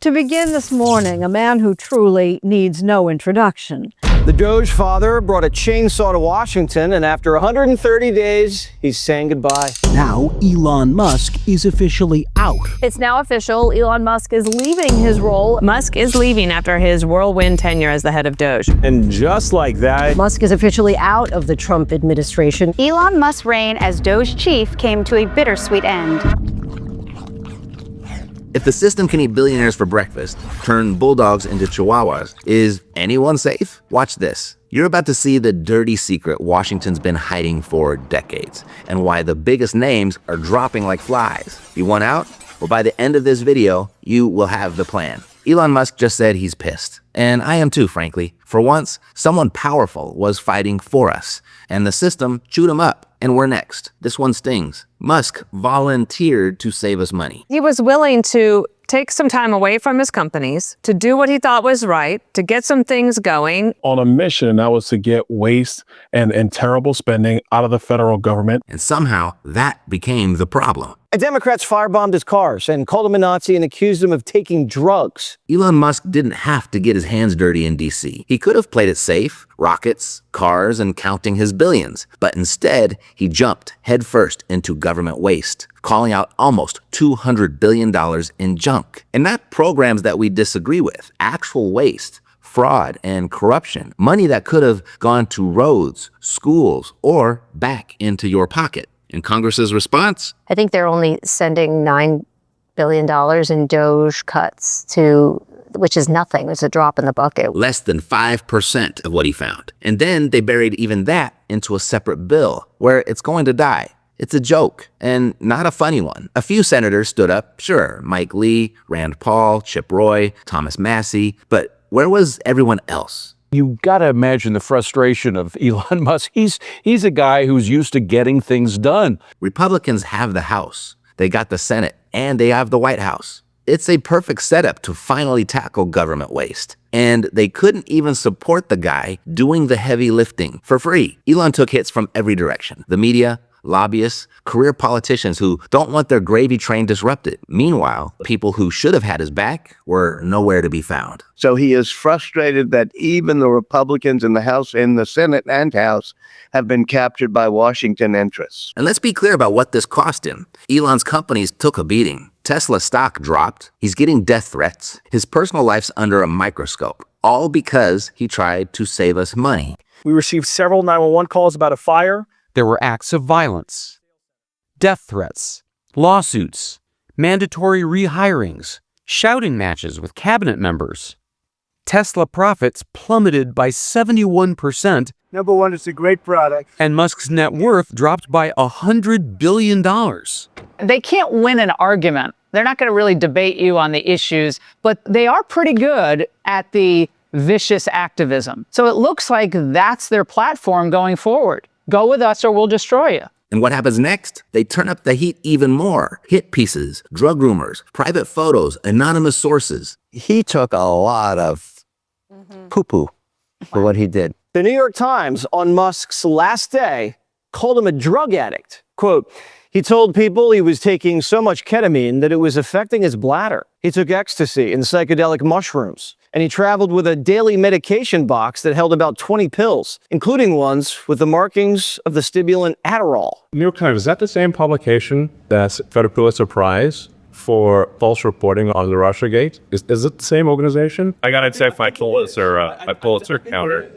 To begin this morning, a man who truly needs no introduction. The Doge father brought a chainsaw to Washington, and after 130 days, he's saying goodbye. Now Elon Musk is officially out. It's now official. Elon Musk is leaving his role. Musk is leaving after his whirlwind tenure as the head of Doge. And just like that, Musk is officially out of the Trump administration. Elon Musk's reign as Doge chief came to a bittersweet end. If the system can eat billionaires for breakfast, turn bulldogs into chihuahuas, is anyone safe? Watch this. You're about to see the dirty secret Washington's been hiding for decades, and why the biggest names are dropping like flies. You want out? Well, by the end of this video, you will have the plan. Elon Musk just said he's pissed. And I am too, frankly. For once, someone powerful was fighting for us, and the system chewed him up. And we're next. This one stings. Musk volunteered to save us money. He was willing to take some time away from his companies, to do what he thought was right, to get some things going. on a mission, and that was to get waste and terrible spending out of the federal government. And somehow, that became the problem. Democrats firebombed his cars and called him a Nazi and accused him of taking drugs. Elon Musk didn't have to get his hands dirty in DC. He could have played it safe, rockets, cars, and counting his billions. But instead, he jumped headfirst into government waste, calling out almost $200 billion in junk. And not programs that we disagree with, actual waste, fraud, and corruption. Money that could have gone to roads, schools, or back into your pocket. And Congress's response? I think they're only sending $9 billion in Doge cuts which is nothing. It's a drop in the bucket. Less than 5% of what he found. And then they buried even that into a separate bill where it's going to die. It's a joke, and not a funny one. A few senators stood up, sure, Mike Lee, Rand Paul, Chip Roy, Thomas Massey, but where was everyone else? You got to imagine the frustration of Elon Musk. He's a guy who's used to getting things done. Republicans have the House, they got the Senate, and they have the White House. It's a perfect setup to finally tackle government waste. And they couldn't even support the guy doing the heavy lifting for free. Elon took hits from every direction. The media, lobbyists, career politicians who don't want their gravy train disrupted. Meanwhile, people who should have had his back were nowhere to be found. So he is frustrated that even the Republicans in the House, in the Senate and House, have been captured by Washington interests. And let's be clear about what this cost him. Elon's companies took a beating. Tesla stock dropped. He's getting death threats. His personal life's under a microscope, all because he tried to save us money. We received several 911 calls about a fire. There were acts of violence, death threats, lawsuits, mandatory rehirings, shouting matches with cabinet members. Tesla profits plummeted by 71%. Number one, it's a great product. And Musk's net worth dropped by $100 billion. They can't win an argument. They're not going to really debate you on the issues, but they are pretty good at the vicious activism. So it looks like that's their platform going forward. Go with us or we'll destroy you. And what happens next? They turn up the heat even more. Hit pieces, drug rumors, private photos, anonymous sources. He took a lot of poo-poo for what he did. The New York Times, on Musk's last day, called him a drug addict. Quote, he told people he was taking so much ketamine that it was affecting his bladder. He took ecstasy and psychedelic mushrooms, and he traveled with a daily medication box that held about 20 pills, including ones with the markings of the stimulant Adderall. New York Times, is that the same publication that's fed a Pulitzer Prize for false reporting on the Russiagate? Is it the same organization? I gotta check my Pulitzer counter.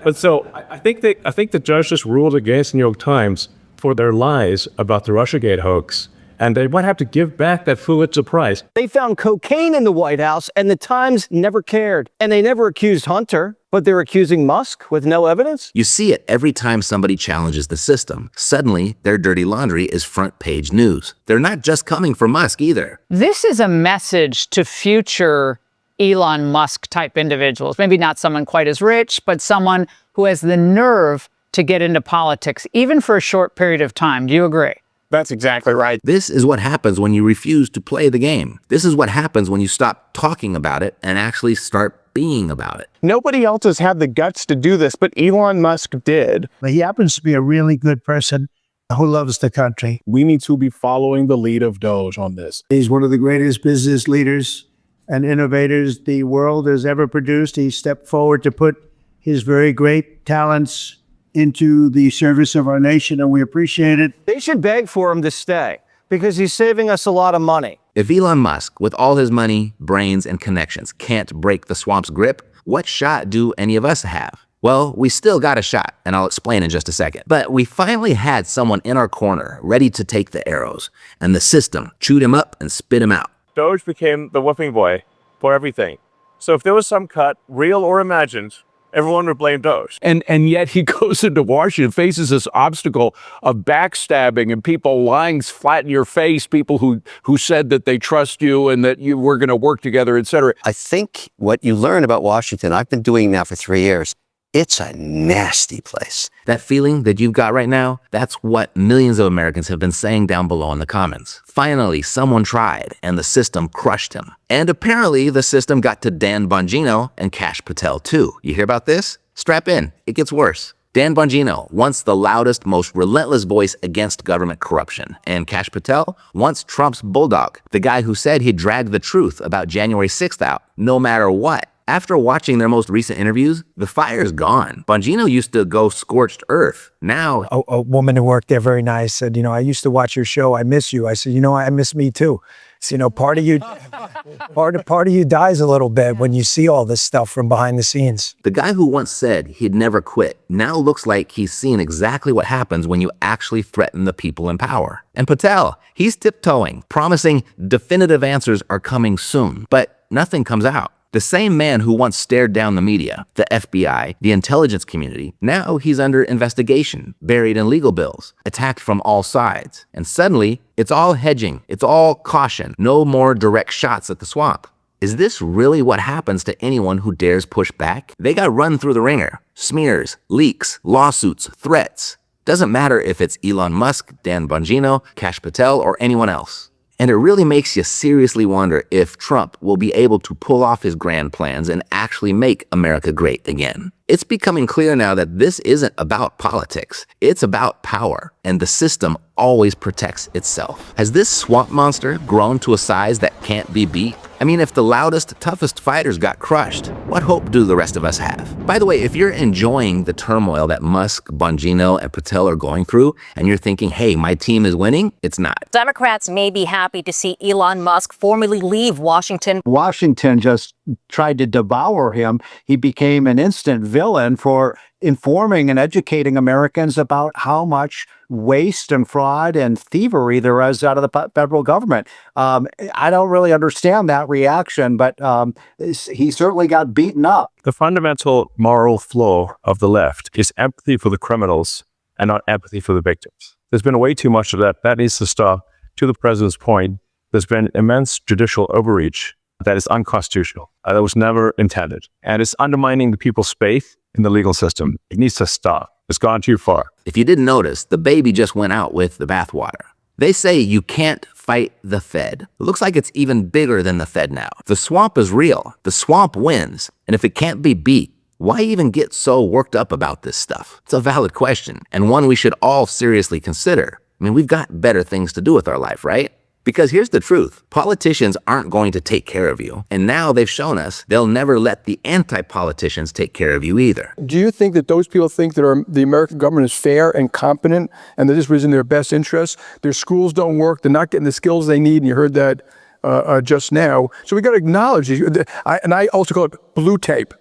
But so I think the judge just ruled against New York Times for their lies about the Russiagate hoax, and they might have to give back that Pulitzer Prize. They found cocaine in the White House, and the Times never cared. And they never accused Hunter, but they're accusing Musk with no evidence? You see it every time somebody challenges the system. Suddenly, their dirty laundry is front page news. They're not just coming for Musk either. This is a message to future Elon Musk type individuals. Maybe not someone quite as rich, but someone who has the nerve to get into politics, even for a short period of time. Do you agree? That's exactly right. This is what happens when you refuse to play the game. This is what happens when you stop talking about it and actually start being about it. Nobody else has had the guts to do this, but Elon Musk did. He happens to be a really good person who loves the country. We need to be following the lead of Doge on this. He's one of the greatest business leaders and innovators the world has ever produced. He stepped forward to put his very great talents into the service of our nation, and we appreciate it. They should beg for him to stay because he's saving us a lot of money. If Elon Musk, with all his money, brains, and connections, can't break the swamp's grip, what shot do any of us have? Well, we still got a shot, and I'll explain in just a second. But we finally had someone in our corner ready to take the arrows, and the system chewed him up and spit him out. Doge became the whipping boy for everything. So if there was some cut, real or imagined, everyone would blame Doge. And yet he goes into Washington, faces this obstacle of backstabbing and people lying flat in your face, people who said that they trust you and that you were going to work together, et cetera. I think what you learn about Washington, I've been doing now for 3 years, it's a nasty place. That feeling that you've got right now, that's what millions of Americans have been saying down below in the comments. Finally, someone tried, and the system crushed him. And apparently, the system got to Dan Bongino and Kash Patel too. You hear about this? Strap in, it gets worse. Dan Bongino, once the loudest, most relentless voice against government corruption. And Kash Patel, once Trump's bulldog, the guy who said he'd drag the truth about January 6th out, no matter what. After watching their most recent interviews, the fire's gone. Bongino used to go scorched earth. Now, A woman who worked there, very nice, said, I used to watch your show. I miss you. I said, I miss me too. So, part of you dies a little bit when you see all this stuff from behind the scenes. the guy who once said he'd never quit now looks like he's seen exactly what happens when you actually threaten the people in power. And Patel, he's tiptoeing, promising definitive answers are coming soon, but nothing comes out. The same man who once stared down the media, the FBI, the intelligence community, now he's under investigation, buried in legal bills, attacked from all sides. And suddenly, it's all hedging, it's all caution, no more direct shots at the swamp. Is this really what happens to anyone who dares push back? They got run through the ringer. Smears, leaks, lawsuits, threats. Doesn't matter if it's Elon Musk, Dan Bongino, Kash Patel, or anyone else. And it really makes you seriously wonder if Trump will be able to pull off his grand plans and actually make America great again. It's becoming clear now that this isn't about politics. It's about power, and the system always protects itself. Has this swamp monster grown to a size that can't be beat? I mean, if the loudest, toughest fighters got crushed, what hope do the rest of us have? By the way, if you're enjoying the turmoil that Musk, Bongino, and Patel are going through, and you're thinking, hey, my team is winning, it's not. Democrats may be happy to see Elon Musk formally leave Washington. Washington just tried to devour him. He became an instant villain for informing and educating Americans about how much waste and fraud and thievery there is out of the federal government. I don't really understand that reaction, but he certainly got beaten up. The fundamental moral flaw of the left is empathy for the criminals and not empathy for the victims. There's been way too much of that. That needs to stop. To the president's point, there's been immense judicial overreach that is unconstitutional. That was never intended. And it's undermining the people's faith in the legal system. It needs to stop. It's gone too far. If you didn't notice, the baby just went out with the bathwater. They say you can't fight the Fed. It looks like it's even bigger than the Fed now. The swamp is real. The swamp wins. And if it can't be beat, why even get so worked up about this stuff? It's a valid question, and one we should all seriously consider. I mean, we've got better things to do with our life, right? Because here's the truth. Politicians aren't going to take care of you. And now they've shown us they'll never let the anti-politicians take care of you either. Do you think that those people think that the American government is fair and competent and that this was in their best interest? Their schools don't work. They're not getting the skills they need. And you heard that just now. So we got to acknowledge it. And I also call it blue tape.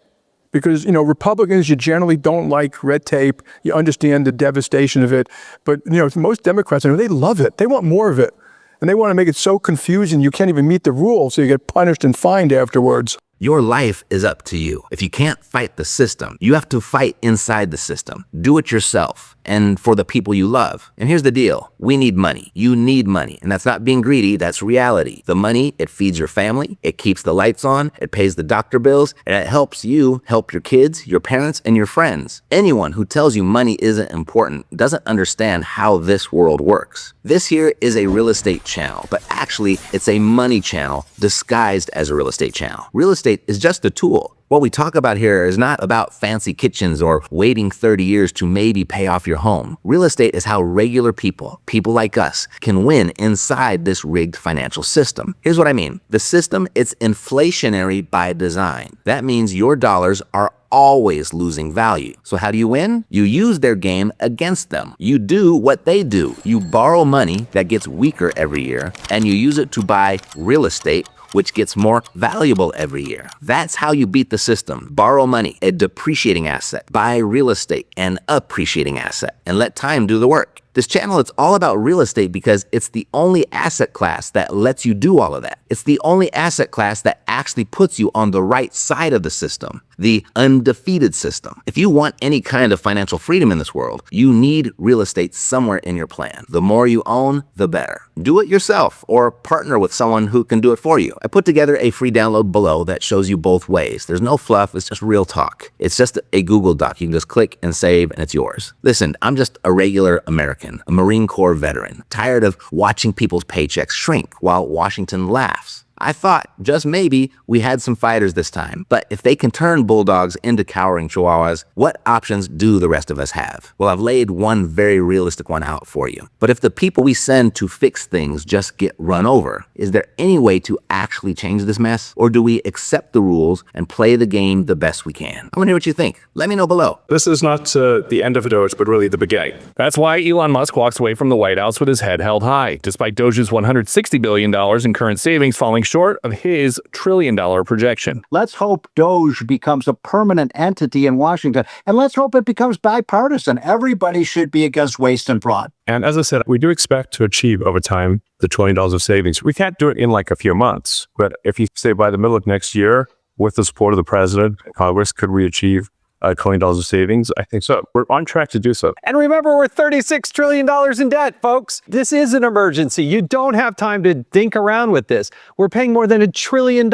Because, Republicans, you generally don't like red tape. You understand the devastation of it. But, most Democrats, they love it. They want more of it. And they want to make it so confusing you can't even meet the rules, so you get punished and fined afterwards. Your life is up to you. If you can't fight the system, you have to fight inside the system. Do it yourself and for the people you love. And here's the deal. We need money. You need money. And that's not being greedy. That's reality. The money, it feeds your family. It keeps the lights on. It pays the doctor bills. And it helps you help your kids, your parents, and your friends. Anyone who tells you money isn't important doesn't understand how this world works. This here is a real estate channel, but actually it's a money channel disguised as a real estate channel. Real estate is just a tool. What we talk about here is not about fancy kitchens or waiting 30 years to maybe pay off your home. Real estate is how regular people like us, can win inside this rigged financial system. Here's what I mean. The system, it's inflationary by design. That means your dollars are always losing value. So how do you win? You use their game against them. You do what they do. You borrow money that gets weaker every year, and you use it to buy real estate, which gets more valuable every year. That's how you beat the system. Borrow money, a depreciating asset. Buy real estate, an appreciating asset. And let time do the work. This channel, it's all about real estate because it's the only asset class that lets you do all of that. It's the only asset class that actually puts you on the right side of the system, the undefeated system. If you want any kind of financial freedom in this world, you need real estate somewhere in your plan. The more you own, the better. Do it yourself or partner with someone who can do it for you. I put together a free download below that shows you both ways. There's no fluff, it's just real talk. It's just a Google Doc. You can just click and save and it's yours. Listen, I'm just a regular American, a Marine Corps veteran, tired of watching people's paychecks shrink while Washington laughs. I thought, just maybe, we had some fighters this time. But if they can turn bulldogs into cowering chihuahuas, what options do the rest of us have? Well, I've laid one very realistic one out for you. But if the people we send to fix things just get run over, is there any way to actually change this mess? Or do we accept the rules and play the game the best we can? I want to hear what you think. Let me know below. This is not the end of Doge, but really the beginning. That's why Elon Musk walks away from the White House with his head held high, despite Doge's $160 billion in current savings falling short of his $1 trillion projection. Let's hope Doge becomes a permanent entity in Washington, and let's hope it becomes bipartisan. Everybody should be against waste and fraud. And as I said, we do expect to achieve over time the $1 trillion of savings. We can't do it in like a few months, but if you say by the middle of next year, with the support of the president, Congress, could we achieve $1 trillion of savings? I think so. We're on track to do so. And remember, we're $36 trillion in debt, folks. This is an emergency. You don't have time to think around with this. We're paying more than $1 trillion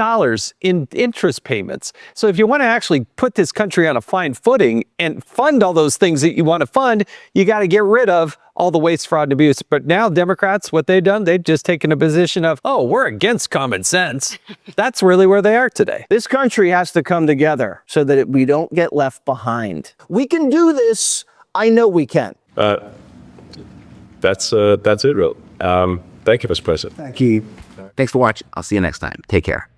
in interest payments. So if you want to actually put this country on a fine footing and fund all those things that you want to fund, you got to get rid of all the waste, fraud, and abuse. But now Democrats, what they've done, they've just taken a position of, oh, we're against common sense. That's really where they are today. This country has to come together so that we don't get left behind. We can do this. I know we can. That's it, Will. Thank you, Mr. President. Thank you. Thanks for watching. I'll see you next time. Take care.